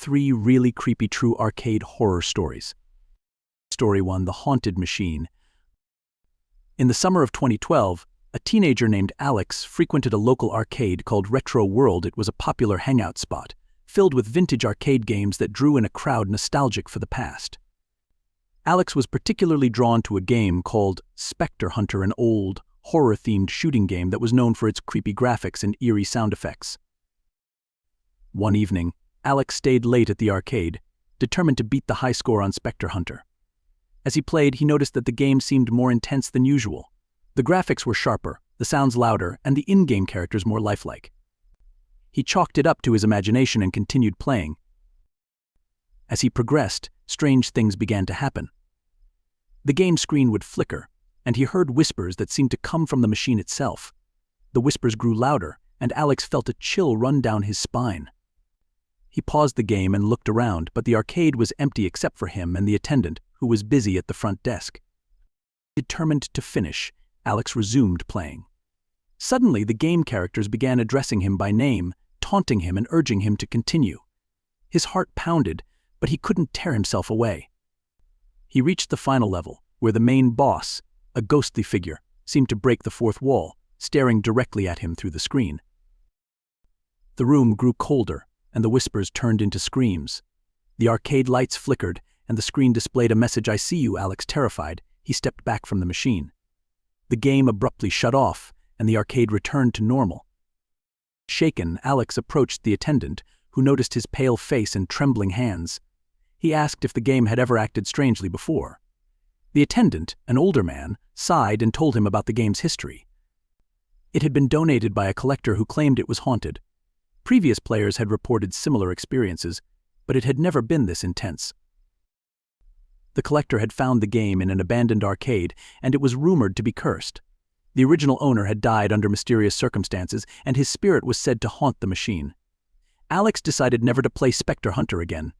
3 really creepy true arcade horror stories. Story 1: The Haunted Machine. In the summer of 2012, a teenager named Alex frequented a local arcade called Retro World. It was a popular hangout spot, filled with vintage arcade games that drew in a crowd nostalgic for the past. Alex was particularly drawn to a game called Spectre Hunter, an old, horror-themed shooting game that was known for its creepy graphics and eerie sound effects. One evening, Alex stayed late at the arcade, determined to beat the high score on Spectre Hunter. As he played, he noticed that the game seemed more intense than usual. The graphics were sharper, the sounds louder, and the in-game characters more lifelike. He chalked it up to his imagination and continued playing. As he progressed, strange things began to happen. The game screen would flicker, and he heard whispers that seemed to come from the machine itself. The whispers grew louder, and Alex felt a chill run down his spine. He paused the game and looked around, but the arcade was empty except for him and the attendant, who was busy at the front desk. Determined to finish, Alex resumed playing. Suddenly, the game characters began addressing him by name, taunting him and urging him to continue. His heart pounded, but he couldn't tear himself away. He reached the final level, where the main boss, a ghostly figure, seemed to break the fourth wall, staring directly at him through the screen. The room grew colder, and the whispers turned into screams. The arcade lights flickered, and the screen displayed a message, "I see you." Alex, terrified, he stepped back from the machine. The game abruptly shut off, and the arcade returned to normal. Shaken, Alex approached the attendant, who noticed his pale face and trembling hands. He asked if the game had ever acted strangely before. The attendant, an older man, sighed and told him about the game's history. It had been donated by a collector who claimed it was haunted. Previous players had reported similar experiences, but it had never been this intense. The collector had found the game in an abandoned arcade, and it was rumored to be cursed. The original owner had died under mysterious circumstances, and his spirit was said to haunt the machine. Alex decided never to play Spectre Hunter again.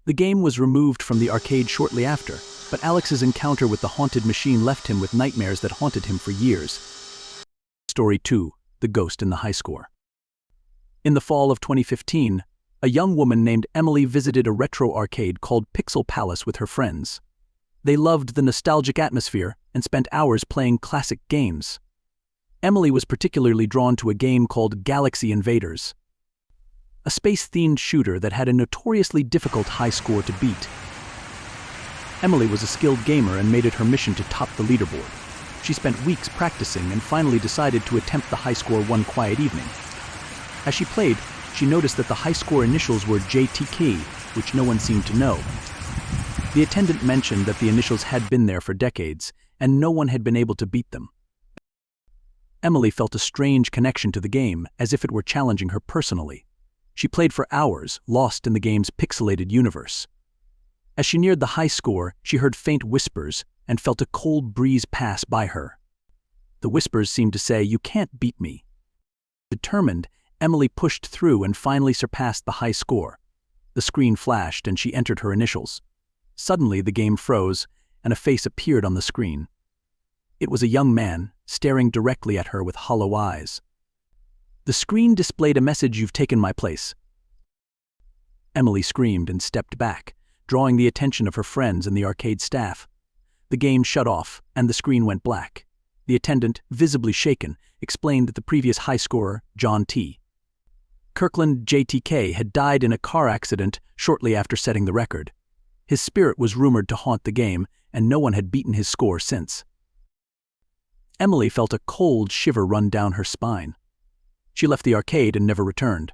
The game was removed from the arcade shortly after, but Alex's encounter with the haunted machine left him with nightmares that haunted him for years. Story 2: The Ghost in the High Score. In the fall of 2015, a young woman named Emily visited a retro arcade called Pixel Palace with her friends. They loved the nostalgic atmosphere and spent hours playing classic games. Emily was particularly drawn to a game called Galaxy Invaders, a space-themed shooter that had a notoriously difficult high score to beat. Emily was a skilled gamer and made it her mission to top the leaderboard. She spent weeks practicing and finally decided to attempt the high score one quiet evening. As she played, she noticed that the high score initials were JTK, which no one seemed to know. The attendant mentioned that the initials had been there for decades, and no one had been able to beat them. Emily felt a strange connection to the game, as if it were challenging her personally. She played for hours, lost in the game's pixelated universe. As she neared the high score, she heard faint whispers and felt a cold breeze pass by her. The whispers seemed to say, "You can't beat me." Determined, Emily pushed through and finally surpassed the high score. The screen flashed and she entered her initials. Suddenly, the game froze, and a face appeared on the screen. It was a young man, staring directly at her with hollow eyes. The screen displayed a message, "You've taken my place." Emily screamed and stepped back, drawing the attention of her friends and the arcade staff. The game shut off, and the screen went black. The attendant, visibly shaken, explained that the previous high scorer, John T. Kirkland JTK, had died in a car accident shortly after setting the record. His spirit was rumored to haunt the game, and no one had beaten his score since. Emily felt a cold shiver run down her spine. She left the arcade and never returned.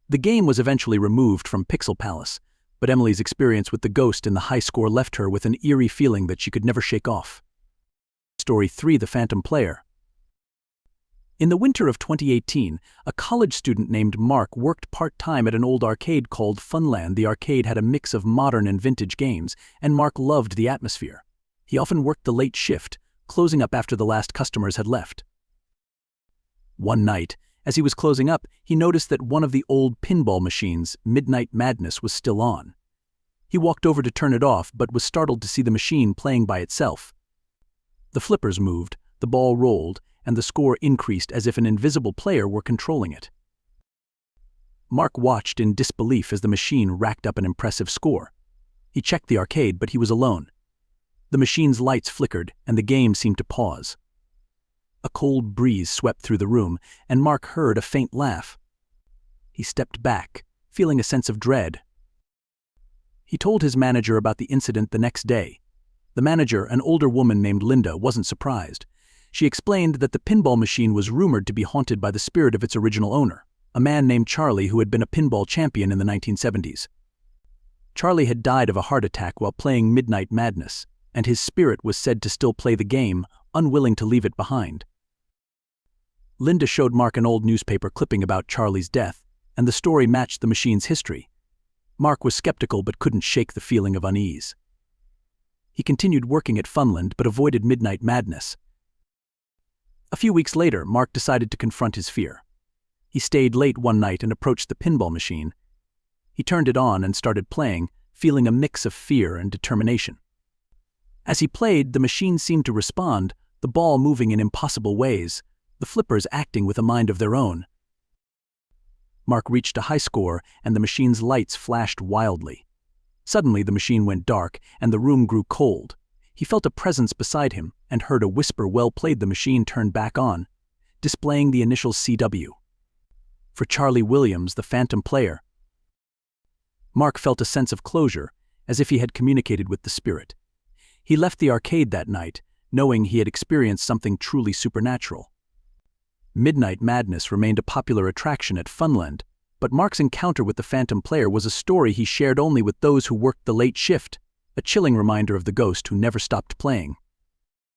The game was eventually removed from Pixel Palace, but Emily's experience with the ghost in the high score left her with an eerie feeling that she could never shake off. Story 3: The Phantom Player. In the winter of 2018, a college student named Mark worked part-time at an old arcade called Funland. The arcade had a mix of modern and vintage games, and Mark loved the atmosphere. He often worked the late shift, closing up after the last customers had left. One night, as he was closing up, he noticed that one of the old pinball machines, Midnight Madness, was still on. He walked over to turn it off, but was startled to see the machine playing by itself. The flippers moved, the ball rolled, and the score increased as if an invisible player were controlling it. Mark watched in disbelief as the machine racked up an impressive score. He checked the arcade, but he was alone. The machine's lights flickered, and the game seemed to pause. A cold breeze swept through the room, and Mark heard a faint laugh. He stepped back, feeling a sense of dread. He told his manager about the incident the next day. The manager, an older woman named Linda, wasn't surprised. She explained that the pinball machine was rumored to be haunted by the spirit of its original owner, a man named Charlie who had been a pinball champion in the 1970s. Charlie had died of a heart attack while playing Midnight Madness, and his spirit was said to still play the game, unwilling to leave it behind. Linda showed Mark an old newspaper clipping about Charlie's death, and the story matched the machine's history. Mark was skeptical but couldn't shake the feeling of unease. He continued working at Funland but avoided Midnight Madness. A few weeks later, Mark decided to confront his fear. He stayed late one night and approached the pinball machine. He turned it on and started playing, feeling a mix of fear and determination. As he played, the machine seemed to respond, the ball moving in impossible ways, the flippers acting with a mind of their own. Mark reached a high score, and the machine's lights flashed wildly. Suddenly, the machine went dark, and the room grew cold. He felt a presence beside him, and heard a whisper. "Well played." The machine turned back on, displaying the initials CW. For Charlie Williams, the phantom player. Mark felt a sense of closure, as if he had communicated with the spirit. He left the arcade that night, knowing he had experienced something truly supernatural. Midnight Madness remained a popular attraction at Funland, but Mark's encounter with the phantom player was a story he shared only with those who worked the late shift, a chilling reminder of the ghost who never stopped playing.